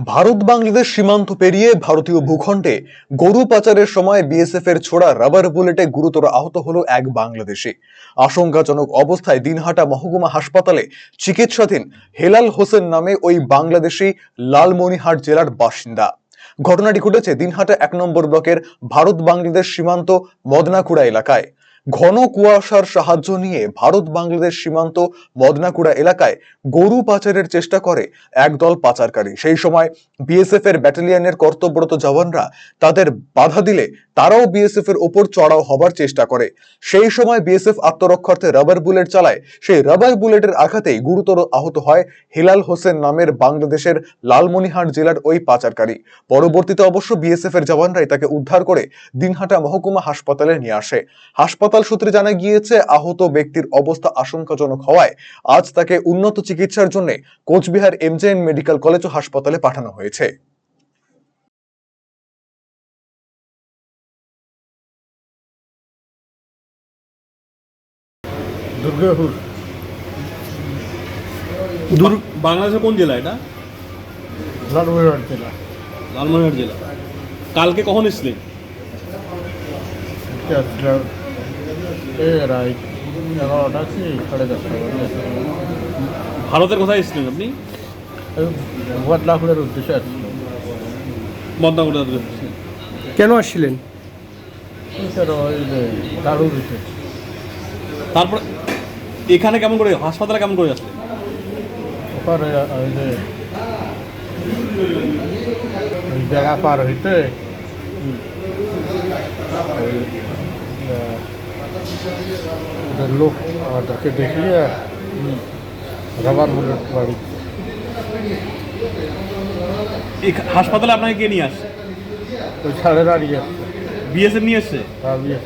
ভারত বাংলাদেশ সীমান্ত পেরিয়ে ভারতীয় ভূখণ্ডে গরু পাচারের সময় বিএসএফ এর ছোড়া রাবার বুলেটে গুরুতর আহত হলো এক বাংলাদেশি। আশঙ্কাজনক অবস্থায় দিনহাটা মহকুমা হাসপাতালে চিকিৎসাধীন হেলাল হোসেন নামে ওই বাংলাদেশি লালমনিরহাট জেলার বাসিন্দা। ঘটনাটি ঘটেছে দিনহাটা ১ নম্বর ব্লকের ভারত বাংলাদেশ সীমান্ত মদনাকুড়া এলাকায়। ঘন কুয়াশার সাহায্য নিয়ে ভারত বাংলাদেশ সীমান্ত মদনাকুড়া এলাকায় গরু পাচারের চেষ্টা করে একদল পাচারকারী। সেই সময় বিএসএফ এর ব্যাটালিয়নের কর্তব্যরত জওয়ানরা তাদের বাধা দিলে তারাও বিএসএফ এর ওপর চড়াও হবার চেষ্টা করে। সেই সময় বিএসএফ আত্মরক্ষার্থে রাবার বুলেট চালায়। সেই রাবার বুলেটের আঘাতেই গুরুতর আহত হয় হেলাল হোসেন নামের বাংলাদেশের লালমনিরহাট জেলার ওই পাচারকারী। পরবর্তীতে অবশ্য বিএসএফ এর জওয়ানরাই তাকে উদ্ধার করে দিনহাটা মহকুমা হাসপাতালে নিয়ে আসে। হাসপাতাল সূত্রে জানা গিয়েছে, আহত ব্যক্তির অবস্থা আশঙ্কাজনক হওয়ায় আজ তাকে উন্নত চিকিৎসার জন্য কোচবিহার এমজেএন মেডিকেল কলেজ ও হাসপাতালে পাঠানো হয়েছে। দুর্গাপুর। বাংলাদেশের কোন জেলা এটা? লালমনিরহাট জেলা। লালমনিরহাট জেলা। কালকে কখন এসেছিলেন? রাত 11টা কি 10:30 ভারতের কোথায় এসেছিলেন আপনি? বদলাপুরের উদ্দেশ্যে আসছিল। মদনাকুড়া। কেন আসছিলেন? ওই যে দারু দিতে। তারপর এখানে কেমন করে, হাসপাতালে কেমন করে আসলেন? ওখানে ওই যে ওই জায়গা পার হইতে ওদের লোক আমাদেরকে দেখিয়ে রাবার বুলেট বাড়ি। হাসপাতালে আপনাকে কে নিয়ে আসছে? ওই ছাড়ে দাঁড়িয়ে বিএসএফ নিয়ে এসছে? বিয়ে